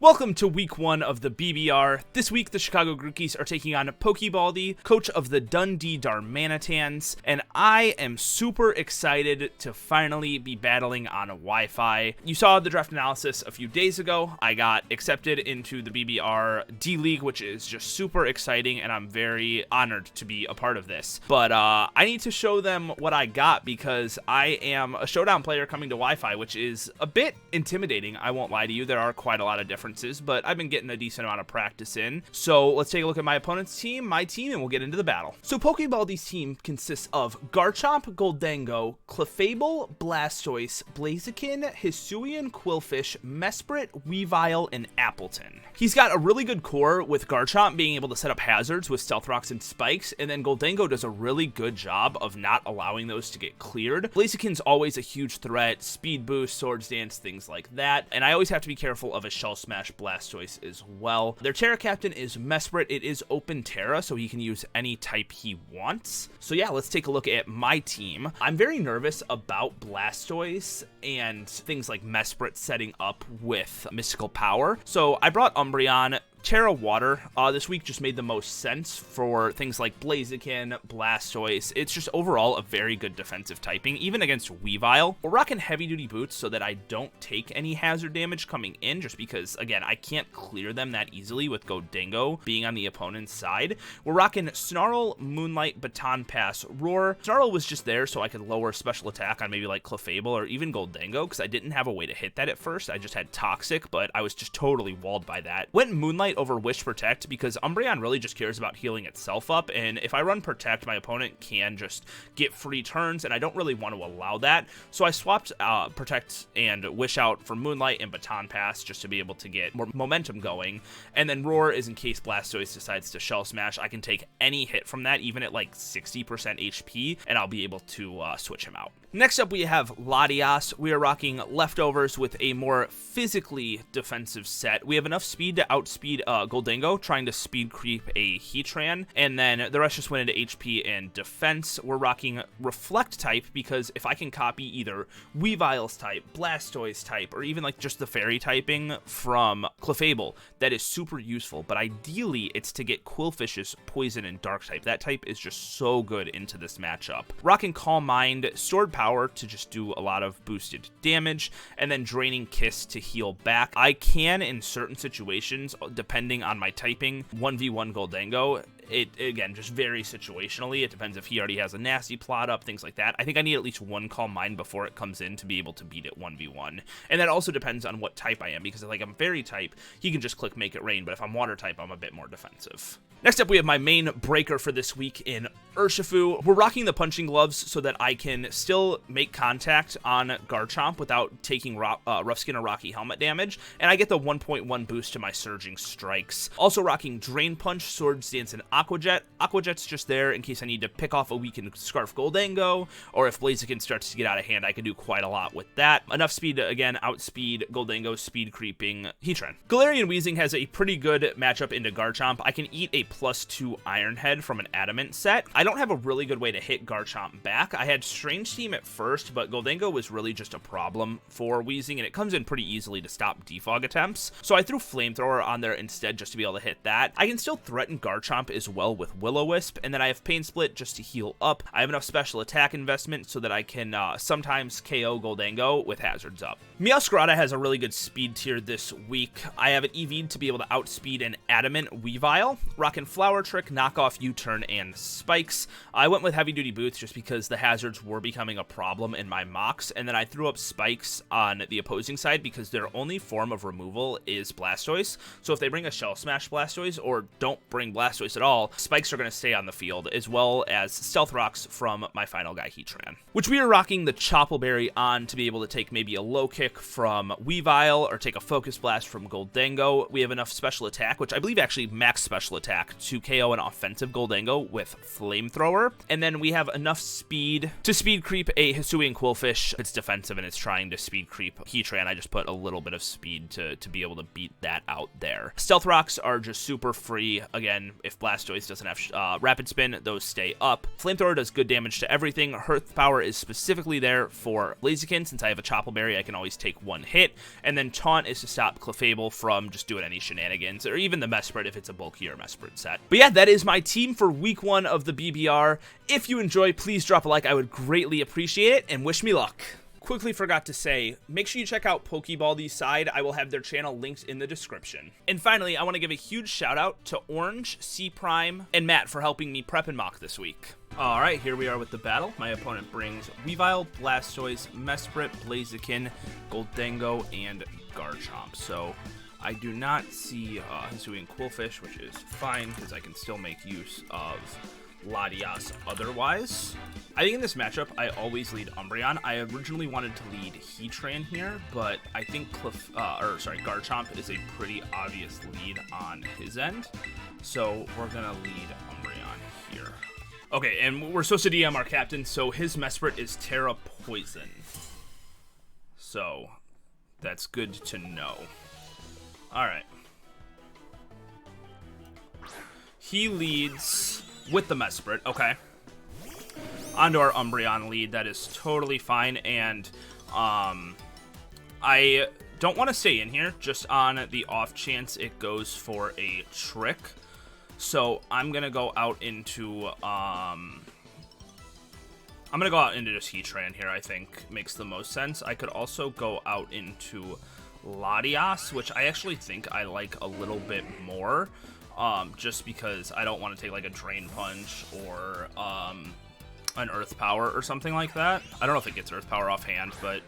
Welcome to week 1 of the BBR. This week, the Chicago Grookies are taking on PokeBaldy, coach of the Dundee Darmanitans, and I am super excited to finally be battling on Wi-Fi. You saw the draft analysis a few days ago. I got accepted into the BBR D-League, which is just super exciting, and I'm very honored to be a part of this. But I need to show them what I got because I am a Showdown player coming to Wi-Fi, which is a bit intimidating. I won't lie to you. There are quite a lot of differences, but I've been getting a decent amount of practice in. So let's take a look at my opponent's team, my team, and we'll get into the battle. So PokeBaldy's team consists of Garchomp, Goldengo, Clefable, Blastoise, Blaziken, Hisuian, Quillfish, Mesprit, Weavile, and Appleton. He's got a really good core with Garchomp being able to set up hazards with Stealth Rocks and Spikes, and then Goldengo does a really good job of not allowing those to get cleared. Blaziken's always a huge threat, speed boost, Swords Dance, things like that, and I always have to be careful of a Shell Smash Blastoise as well. Their Terra Captain is Mesprit. It is open Terra, so he can use any type he wants. So yeah, let's take a look at my team. I'm very nervous about Blastoise and things like Mesprit setting up with Mystical Power. So I brought Umbreon. Terra Water this week just made the most sense for things like Blaziken, Blastoise. It's just overall a very good defensive typing, even against Weavile. We're rocking heavy duty boots so that I don't take any hazard damage coming in, just because, again, I can't clear them that easily with Goldengo being on the opponent's side. We're rocking Snarl, Moonlight, Baton Pass, Roar. Snarl was just there so I could lower special attack on maybe like Clefable or even Goldengo, because I didn't have a way to hit that at first. I just had Toxic, but I was just totally walled by that. Went Moonlight over Wish Protect because Umbreon really just cares about healing itself up, and if I run Protect, my opponent can just get free turns, and I don't really want to allow that. So I swapped Protect and Wish out for Moonlight and Baton Pass just to be able to get more momentum going, and then Roar is in case Blastoise decides to Shell Smash. I can take any hit from that, even at like 60% HP, and I'll be able to switch him out. Next up, we have Latias. We are rocking Leftovers with a more physically defensive set. We have enough speed to outspeed Goldengo, trying to speed creep a Heatran, and then the rest just went into HP and defense. We're rocking Reflect type because if I can copy either Weavile's type, Blastoise type, or even like just the Fairy typing from Clefable, that is super useful, but ideally it's to get Quillfish's Poison and Dark type. That type is just so good into this matchup. Rocking Calm Mind, Stored Power to just do a lot of boosted damage, and then Draining Kiss to heal back. I can, in certain situations, depending on my typing, 1v1 Goldengo. It, again, just very situationally. It depends if he already has a nasty plot up, things like that. I think I need at least one Calm Mind before it comes in to be able to beat it 1v1. And that also depends on what type I am, because if like I'm Fairy type, he can just click Make It Rain, but if I'm Water type, I'm a bit more defensive. Next up, we have my main breaker for this week in Urshifu. We're rocking the punching gloves so that I can still make contact on Garchomp without taking Rough Skin or Rocky Helmet damage, and I get the 1.1 boost to my Surging Strikes. Also rocking Drain Punch, Swords Dance, and Aqua Jet. Aqua Jet's just there in case I need to pick off a weakened Scarf Goldengo, or if Blaziken starts to get out of hand, I can do quite a lot with that. Enough speed to, again, outspeed Goldengo's speed creeping Heatran. Galarian Weezing has a pretty good matchup into Garchomp. I can eat a +2 Iron Head from an Adamant set. I don't have a really good way to hit Garchomp back. I had Strange Team at first, but Goldengo was really just a problem for Weezing, and it comes in pretty easily to stop defog attempts. So I threw Flamethrower on there instead just to be able to hit that. I can still threaten Garchomp as well with Will-O-Wisp, and then I have Pain Split just to heal up. I have enough special attack investment so that I can sometimes KO Goldengo with hazards up. Meowscarada has a really good speed tier this week. I have it EV'd to be able to outspeed an Adamant Weavile. Rockin' Flower Trick, Knockoff, U-Turn, and Spikes. I went with Heavy Duty Boots just because the hazards were becoming a problem in my mocks, and then I threw up Spikes on the opposing side because their only form of removal is Blastoise. So if they bring a Shell Smash Blastoise or don't bring Blastoise at all, Spikes are going to stay on the field, as well as Stealth Rocks from my final guy, Heatran. Which we are rocking the Choppleberry on to be able to take maybe a low kick from Weavile or take a Focus Blast from Goldengo. We have enough special attack, which I believe actually max special attack, to KO an offensive Goldengo with Flamethrower. And then we have enough speed to speed creep a Hisuian Quillfish. It's defensive and it's trying to speed creep Heatran. I just put a little bit of speed to be able to beat that out there. Stealth Rocks are just super free. Again, if Blastoise Blastoise doesn't have Rapid Spin. Those stay up. Flamethrower does good damage to everything. Earth Power is specifically there for Blaziken. Since I have a Chople Berry, I can always take one hit. And then Taunt is to stop Clefable from just doing any shenanigans, or even the Mesprit if it's a bulkier Mesprit set. But yeah, that is my team for week 1 of the BBR. If you enjoy, please drop a like. I would greatly appreciate it, and wish me luck. Quickly forgot to say, make sure you check out PokeBaldy's side. I will have their channel linked in the description. And finally, I want to give a huge shout out to Orange, C Prime, and Matt for helping me prep and mock this week. Alright, here we are with the battle. My opponent brings Weavile, Blastoise, Mesprit, Blaziken, Goldengo, and Garchomp. So I do not see Hisuian Quillfish, which is fine because I can still make use of Latias otherwise. I think in this matchup, I always lead Umbreon. I originally wanted to lead Heatran here, but I think Garchomp is a pretty obvious lead on his end. So we're gonna lead Umbreon here. Okay, and we're supposed to DM our captain, so his Mesprit is Terra Poison. So that's good to know. Alright. He leads with the Mesprit, okay. Onto our Umbreon lead, that is totally fine, and I don't want to stay in here, just on the off chance it goes for a trick. So I'm gonna go out into just Heatran here. I think makes the most sense. I could also go out into Latias, which I actually think I like a little bit more. Just because I don't want to take like a Drain Punch or an Earth Power or something like that. I don't know if it gets Earth Power offhand, but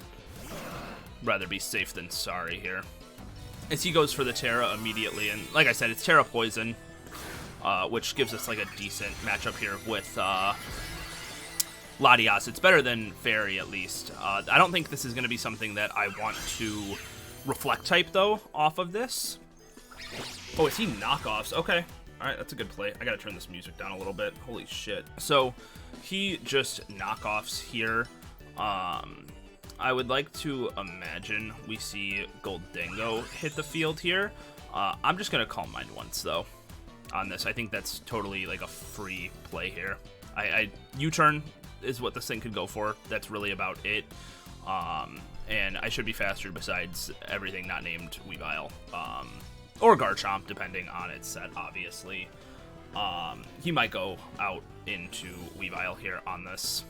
rather be safe than sorry here. As he goes for the Terra immediately, and like I said, it's Terra Poison, which gives us like a decent matchup here with Latias. It's better than Fairy at least. I don't think this is going to be something that I want to Reflect type though off of this. Oh, is he knockoffs? Okay. Alright, that's a good play. I gotta turn this music down a little bit. Holy shit. So, he just knockoffs here. I would like to imagine we see Goldengo hit the field here. I'm just gonna Calm Mind once, though, on this. I think that's totally, like, a free play here. U-turn is what this thing could go for. That's really about it. And I should be faster besides everything not named Weavile. Or Garchomp, depending on its set, obviously. He might go out into Weavile here on this.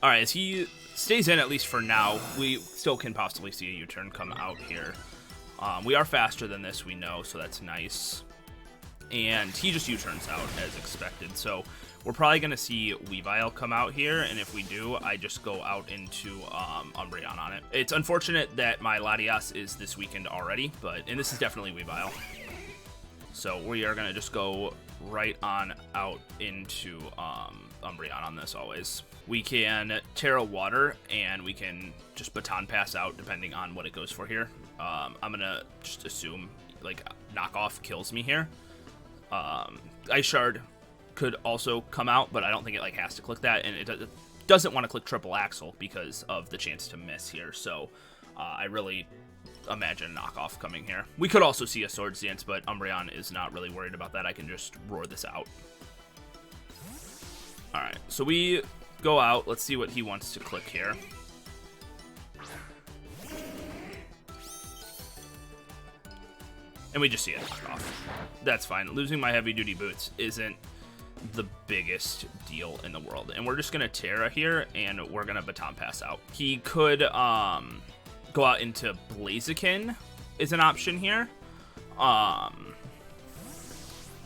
Alright, as he stays in, at least for now, we still can possibly see a U-turn come out here. We are faster than this, we know, so that's nice. And he just U-turns out as expected, so we're probably going to see Weavile come out here, and if we do, I just go out into Umbreon on it. It's unfortunate that my Latias is this weakened already, and this is definitely Weavile. So we are going to just go right on out into Umbreon on this always. We can Terra Water, and we can just Baton Pass out depending on what it goes for here. I'm going to just assume, like, Knockoff kills me here. Ice Shard could also come out, but I don't think it, like, has to click that, and it doesn't want to click Triple Axle because of the chance to miss here, so I really imagine Knockoff coming here. We could also see a Swords Dance, but Umbreon is not really worried about that. I can just roar this out. Alright, so we go out. Let's see what he wants to click here. And we just see it knock off. That's fine. Losing my heavy-duty boots isn't the biggest deal in the world. And we're just going to Terra here, and we're going to Baton Pass out. He could go out into Blaziken is an option here.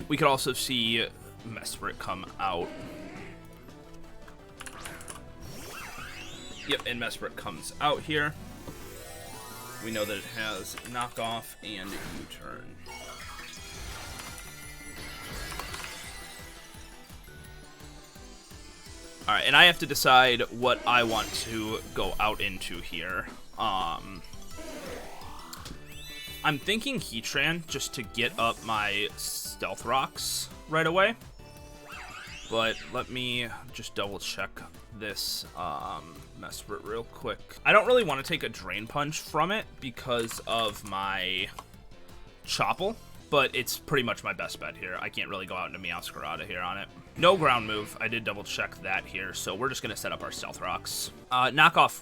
We could also see Mesprit come out. Yep, and Mesprit comes out here. We know that it has knockoff and U-turn. Alright, and I have to decide what I want to go out into here. I'm thinking Heatran just to get up my Stealth Rocks right away. But let me just double check this Mesprit real quick. I don't really want to take a Drain Punch from it because of my Chople. but it's pretty much my best bet here. I can't really go out into Meowscarada here on it. No ground move. I did double check that here, so we're just going to set up our Stealth Rocks. Knockoff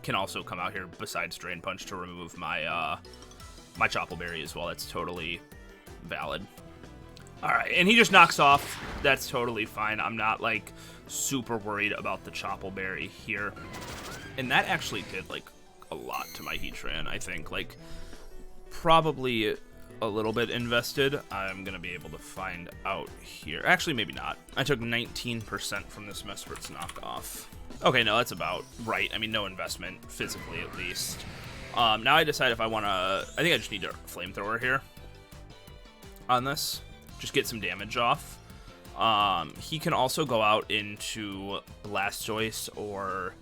can also come out here besides Drain Punch to remove my my Chople Berry as well. That's totally valid. All right, and he just knocks off. That's totally fine. I'm not, like, super worried about the Chople Berry here. And that actually did, like, a lot to my Heatran, I think. Like, probably a little bit invested. I'm going to be able to find out here. Actually, maybe not. I took 19% from this Mesprit's knockoff. Okay, no, that's about right. I mean, no investment, physically at least. Now I decide if I want to... I think I just need a Flamethrower here on this. Just get some damage off. He can also go out into Blastoise or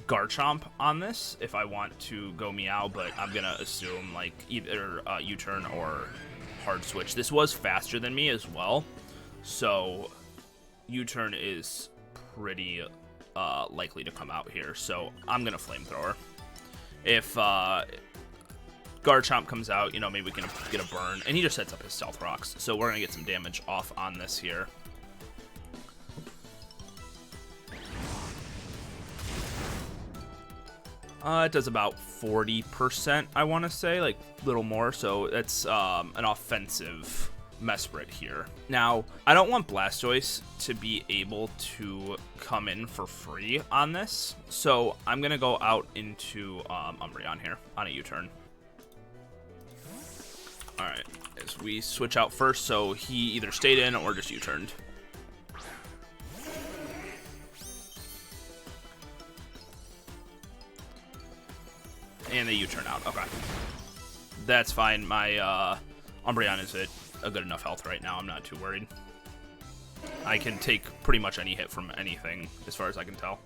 Garchomp on this if I want to go Meow, but I'm going to assume like either U-turn or Hard Switch. This was faster than me as well, so U-turn is pretty likely to come out here, so I'm going to Flamethrower. If Garchomp comes out, you know, maybe we can get a burn. And he just sets up his Stealth Rocks. So we're going to get some damage off on this here. It does about 40%, I want to say. Like, a little more. So that's an offensive Mesprit here. Now, I don't want Blastoise to be able to come in for free on this. So I'm going to go out into Umbreon here on a U-turn. Alright, as we switch out first, so he either stayed in or just U-turned. And they U-turn out, okay. That's fine, my Umbreon is at a good enough health right now, I'm not too worried. I can take pretty much any hit from anything, as far as I can tell.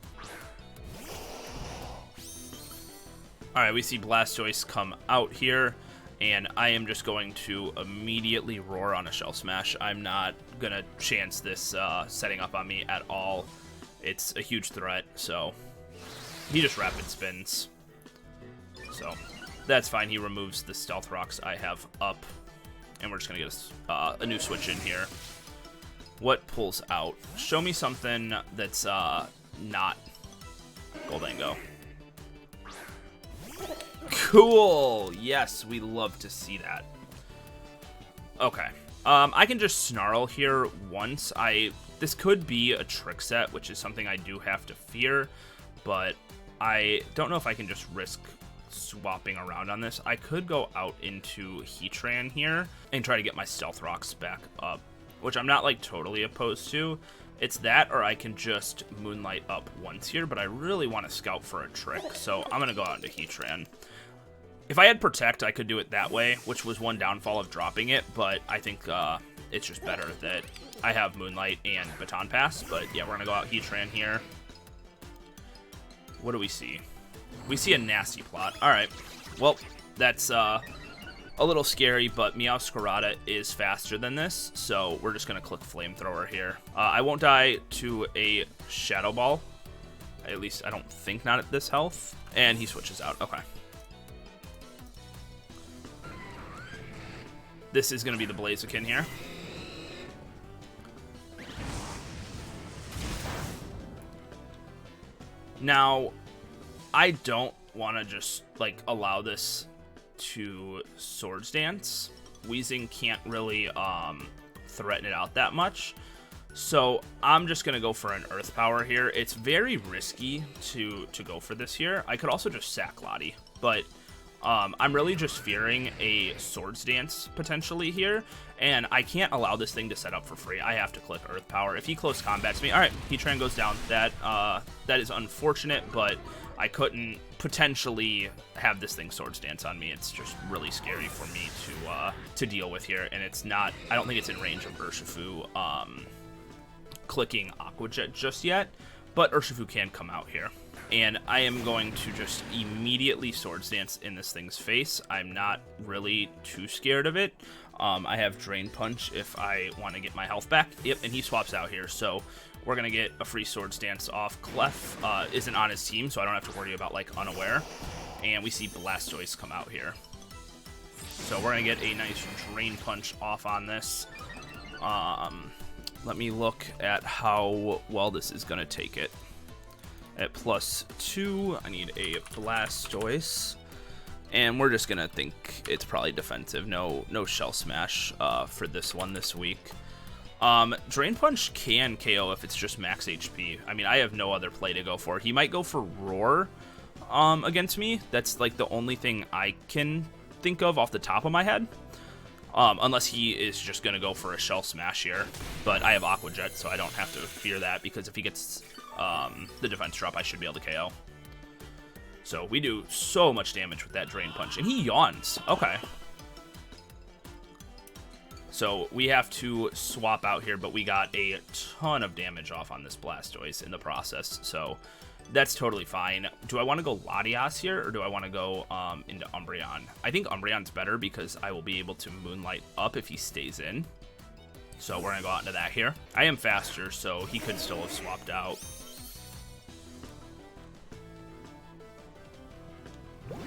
Alright, we see Blastoise come out here. And I am just going to immediately roar on a Shell Smash. I'm not going to chance this setting up on me at all. It's a huge threat, so he just Rapid Spins. So that's fine. He removes the Stealth Rocks I have up. And we're just going to get a new switch in here. What pulls out? Show me something that's not Goldango. Cool. Yes, we love to see that. Okay. I can just Snarl here once. This could be a trick set, which is something I do have to fear, but I don't know if I can just risk swapping around on this. I could go out into Heatran here and try to get my Stealth Rocks back up, which I'm not like totally opposed to. It's that, or I can just Moonlight up once here, but I really want to scout for a trick, so I'm going to go out into Heatran. If I had Protect, I could do it that way, which was one downfall of dropping it, but I think it's just better that I have Moonlight and Baton Pass. But yeah, we're going to go out Heatran here. What do we see? We see a Nasty Plot. All right. Well, that's a little scary, but Meowscarada is faster than this, so we're just going to click Flamethrower here. I won't die to a Shadow Ball. At least I don't think not at this health. And he switches out. Okay. This is going to be the Blaziken here. Now, I don't want to just, like, allow this to Swords Dance. Weezing can't really threaten it out that much. So I'm just going to go for an Earth Power here. It's very risky to go for this here. I could also just sack Lottie, but I'm really just fearing a Swords Dance potentially here, and I can't allow this thing to set up for free. I have to click Earth Power. If he close combats me, all right, Heatran goes down. That is unfortunate, but I couldn't potentially have this thing Swords Dance on me. It's just really scary for me to deal with here, and it's not. I don't think it's in range of Urshifu clicking Aqua Jet just yet, but Urshifu can come out here. And I am going to just immediately Swords Dance in this thing's face. I'm not really too scared of it. I have Drain Punch if I want to get my health back. Yep, and he swaps out here. So we're going to get a free Swords Dance off. Clef isn't on his team, so I don't have to worry about, like, Unaware. And we see Blastoise come out here. So we're going to get a nice Drain Punch off on this. Let me look at how well this is going to take it. At +2, I need a Blastoise. And we're just going to think it's probably defensive. No Shell Smash for this one this week. Drain Punch can KO if it's just max HP. I mean, I have no other play to go for. He might go for Roar against me. That's like the only thing I can think of off the top of my head. Unless he is just going to go for a Shell Smash here. But I have Aqua Jet, so I don't have to fear that, because if he gets the defense drop, I should be able to KO. So we do so much damage with that Drain Punch. And he yawns. Okay. So we have to swap out here, but we got a ton of damage off on this Blastoise in the process. So that's totally fine. Do I want to go Latias here, or do I want to go into Umbreon? I think Umbreon's better because I will be able to Moonlight up if he stays in. So we're going to go out into that here. I am faster, so he could still have swapped out.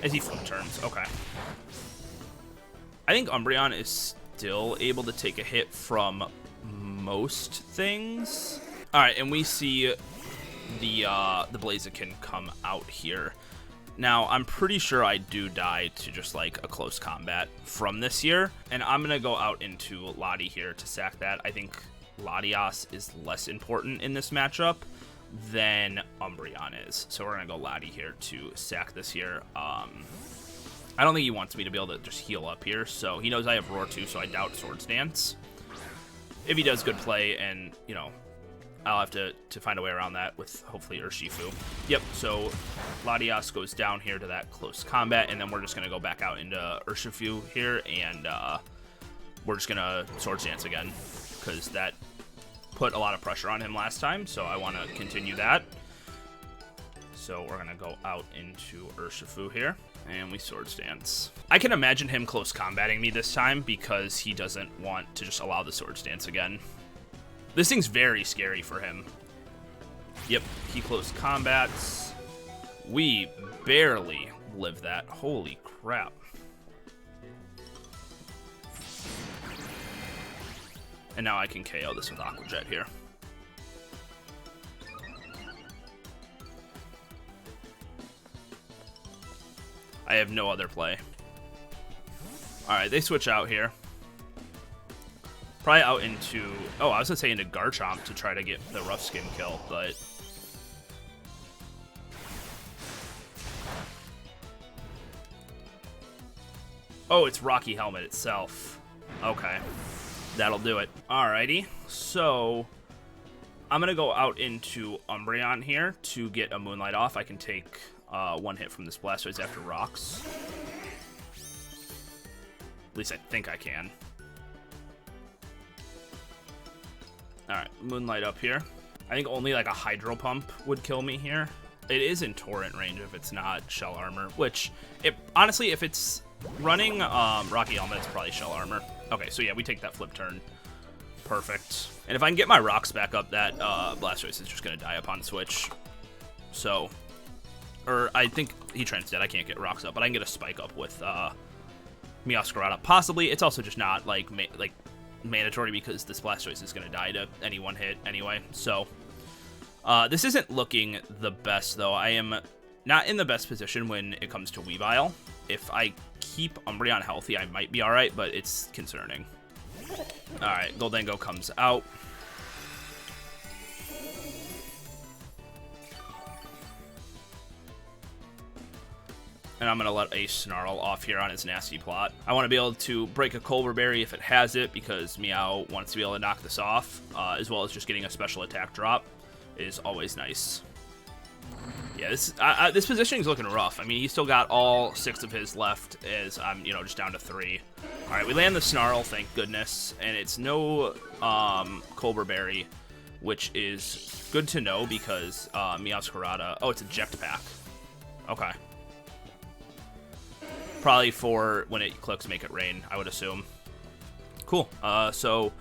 As he flip turns. Okay. I think Umbreon is still able to take a hit from most things. All right, and we see the Blaziken come out here. Now, I'm pretty sure I do die to just like a close combat from this here, and I'm gonna go out into Lati here to sack that. I think Latias is less important in this matchup than Umbreon is, so we're gonna go Lati here to sack this here. I don't think he wants me to be able to just heal up here, so he knows I have Roar too, so I doubt Swords Dance. If he does good play, and, you know, I'll have to find a way around that with, hopefully, Urshifu. Yep, so Latias goes down here to that close combat, and then we're just going to go back out into Urshifu here, and we're just going to Swords Dance again, because that put a lot of pressure on him last time, so I want to continue that. So we're going to go out into Urshifu here, and we Swords Dance. I can imagine him close combating me this time because he doesn't want to just allow the Swords Dance again. This thing's very scary for him. Yep, he close combats. We barely live that. Holy crap. And now I can KO this with Aqua Jet here. I have no other play. Alright, they switch out here. Probably out into... Oh, I was going to say into Garchomp to try to get the Rough Skin kill, but... Oh, it's Rocky Helmet itself. Okay. That'll do it. Alrighty. So, I'm going to go out into Umbreon here to get a Moonlight off. I can take one hit from this Blastoise after Rocks. At least I think I can. Alright, Moonlight up here. I think only like a Hydro Pump would kill me here. It is in Torrent range if it's not Shell Armor, which, honestly, if it's running Rocky Helmet, it's probably Shell Armor. Okay, so yeah, we take that flip turn. Perfect. And if I can get my Rocks back up, that Blastoise is just going to die upon switch. So, or I think Heatran's dead. I can't get Rocks up, but I can get a Spike up with Meowscarada. Possibly. It's also just not like mandatory because this Blastoise is going to die to any one hit anyway. So, this isn't looking the best, though. I am not in the best position when it comes to Weavile. If I keep Umbreon healthy, I might be alright, but it's concerning. Alright, Goldango comes out. And I'm going to let a Snarl off here on his nasty plot. I want to be able to break a Colbur Berry if it has it, because Meow wants to be able to knock this off, as well as just getting a special attack drop is always nice. Yeah, this positioning is looking rough. I mean, he's still got all 6 of his left as I'm, just down to 3. All right, we land the Snarl, thank goodness, and it's no Colbur Berry, which is good to know because Meowscarada... Oh, it's a Jetpack. Okay. Probably for when it clicks Make It Rain, I would assume. Cool. So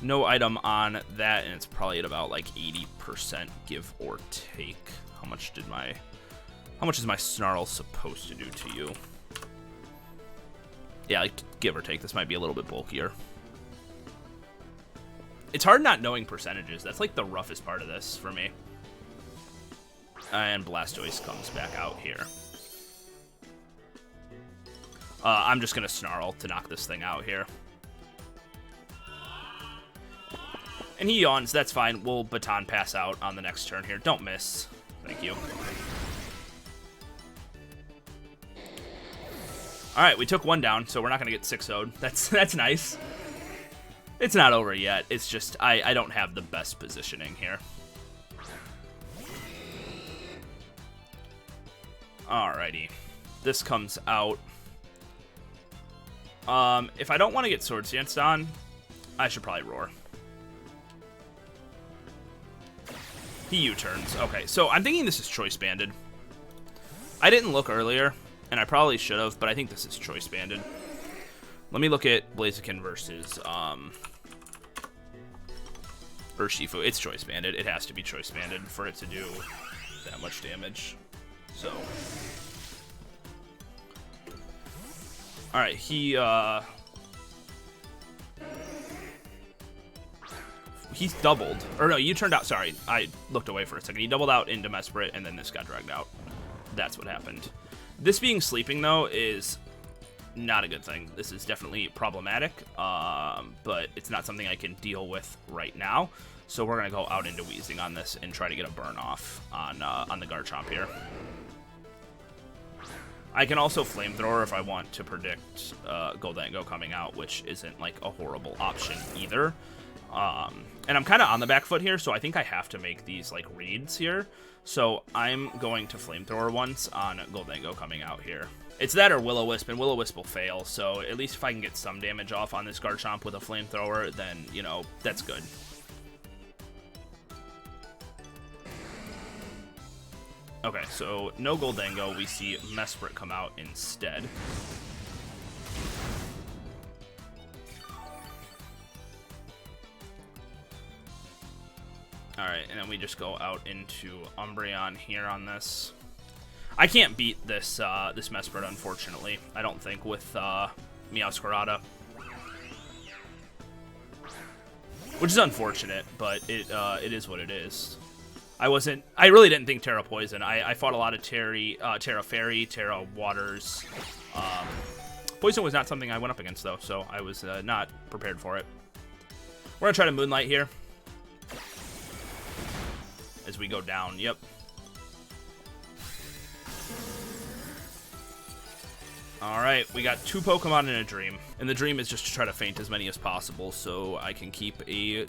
no item on that, and it's probably at about like 80%, give or take. How much is my Snarl supposed to do to you? Yeah, like, give or take, this might be a little bit bulkier. It's hard not knowing percentages. That's like the roughest part of this for me. And Blastoise comes back out here. I'm just going to Snarl to knock this thing out here. And he yawns. That's fine. We'll Baton Pass out on the next turn here. Don't miss. Thank you. All right, we took one down, so we're not going to get 6-0'd. That's nice. It's not over yet. It's just I don't have the best positioning here. Alrighty. This comes out. If I don't want to get Swords Dance on, I should probably Roar. He U-turns. Okay, so I'm thinking this is Choice Banded. I didn't look earlier, and I probably should have, but I think this is Choice Banded. Let me look at Blaziken versus Urshifu. It's Choice Banded. It has to be Choice Banded for it to do that much damage. So, all right, he's doubled, or no, you turned out. Sorry, I looked away for a second. He doubled out into Mesprit, and then this got dragged out. That's what happened. This being sleeping though is not a good thing. This is definitely problematic, but it's not something I can deal with right now. So we're gonna go out into Weezing on this and try to get a burn off on the Garchomp here. I can also Flamethrower if I want to predict Goldango coming out, which isn't like a horrible option either. And I'm kind of on the back foot here, so I think I have to make these like reads here. So I'm going to Flamethrower once on Goldango coming out here. It's that or Will-O-Wisp, and Will-O-Wisp will fail, so at least if I can get some damage off on this Garchomp with a Flamethrower, then, you know, that's good. Okay, so no Goldango, we see Mesprit come out instead. Alright, and then we just go out into Umbreon here on this. I can't beat this this Mesprit, unfortunately. I don't think with Meowscarada. Which is unfortunate, but it is what it is. I really didn't think Terra Poison. I fought a lot of Terra Fairy, Terra Waters. Poison was not something I went up against, though, so I was not prepared for it. We're going to try to Moonlight here. As we go down, yep. Alright, we got 2 Pokemon in a Dream. And the Dream is just to try to feint as many as possible so I can keep a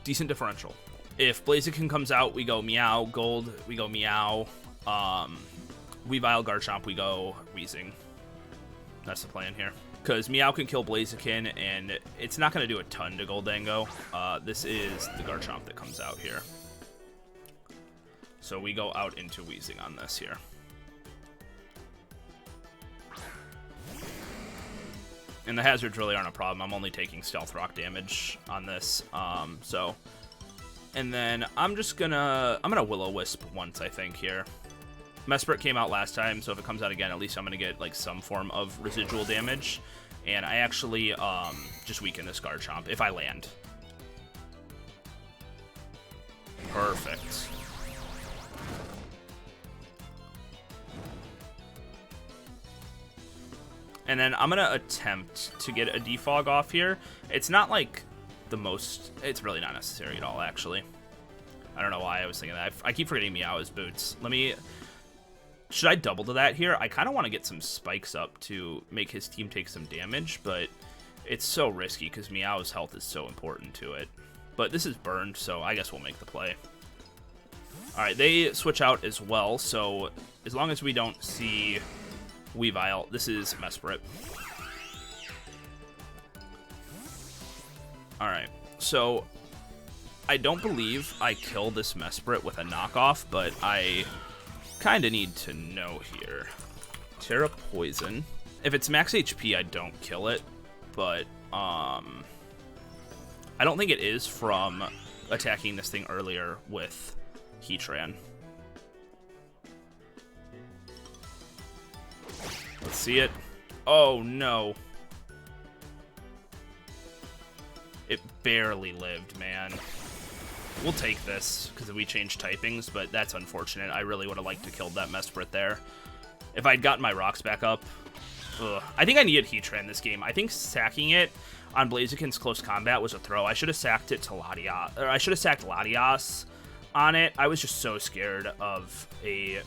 decent differential. If Blaziken comes out, we go Meow. Gold, we go Meow. Weavile, Garchomp, we go Weezing. That's the plan here. Because Meow can kill Blaziken, and it's not going to do a ton to Goldango. This is the Garchomp that comes out here. So we go out into Weezing on this here. And the hazards really aren't a problem. I'm only taking Stealth Rock damage on this. And then I'm gonna Will-O-Wisp once, I think, here. Mesprit came out last time, so if it comes out again, at least I'm gonna get like some form of residual damage. And I actually just weaken this Garchomp if I land. Perfect. And then I'm gonna attempt to get a Defog off here. It's not like the most, it's really not necessary at all, actually. I don't know why I was thinking that. I keep forgetting Meow is boots. Should I double to that here? I kind of want to get some spikes up to make his team take some damage, but it's so risky because Meow's health is so important to it. But this is burned, so I guess we'll make the play. Alright, they switch out as well, so as long as we don't see Weavile, this is Mesprit. Alright, so I don't believe I kill this Mesprit with a knockoff, but I kind of need to know here. Terra Poison. If it's max HP, I don't kill it, but I don't think it is from attacking this thing earlier with Heatran. Let's see it. Oh, no. It barely lived, man. We'll take this, because we changed typings, but that's unfortunate. I really would have liked to kill that Mesprit there. If I'd gotten my rocks back up... Ugh. I think I needed Heatran this game. I think sacking it on Blaziken's close combat was a throw. I should have sacked it to Latias, or I should have sacked Latias on it. I was just so scared of a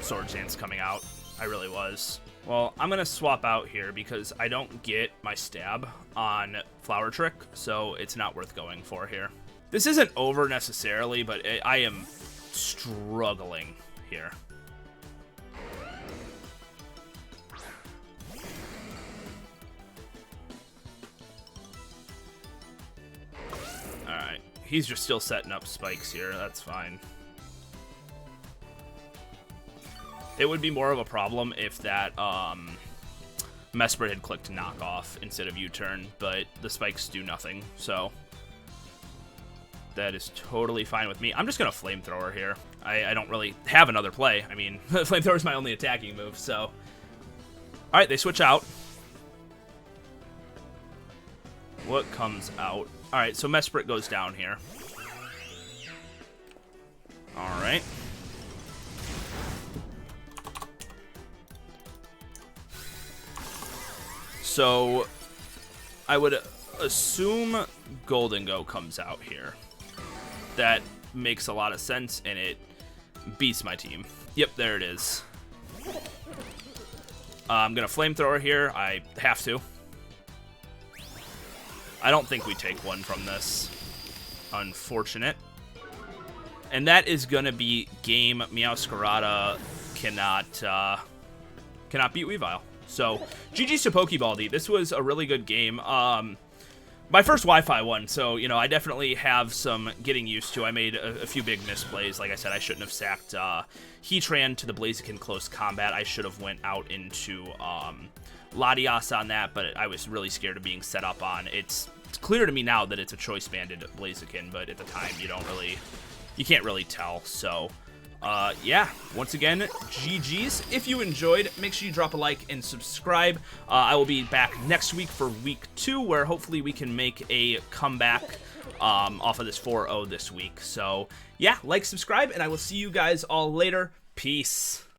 Swords Dance coming out. I really was. Well, I'm going to swap out here because I don't get my stab on Flower Trick, so it's not worth going for here. This isn't over necessarily, but I am struggling here. Alright, he's just still setting up spikes here, that's fine. It would be more of a problem if that Mesprit had clicked knockoff instead of U-turn, but the spikes do nothing, so that is totally fine with me. I'm just going to Flamethrower here. I don't really have another play. I mean, Flamethrower is my only attacking move, so... Alright, they switch out. What comes out? Alright, so Mesprit goes down here. Alright. So, I would assume Golden Go comes out here. That makes a lot of sense, and it beats my team. Yep, there it is. I'm going to Flamethrower here. I have to. I don't think we take one from this. Unfortunate. And that is going to be game. Meowscarada cannot beat Weavile. So, GG's to PokeBaldy. This was a really good game. My first Wi-Fi one, so, you know, I definitely have some getting used to. I made a few big misplays. Like I said, I shouldn't have sacked Heatran to the Blaziken close combat. I should have went out into Latias on that, but I was really scared of being set up on. It's clear to me now that it's a choice-banded Blaziken, but at the time, you can't really tell, so... yeah, once again, GG's. If you enjoyed, make sure you drop a like and subscribe. I will be back next week for week 2, where hopefully we can make a comeback off of this 4-0 this week. So, yeah, like, subscribe, and I will see you guys all later. Peace.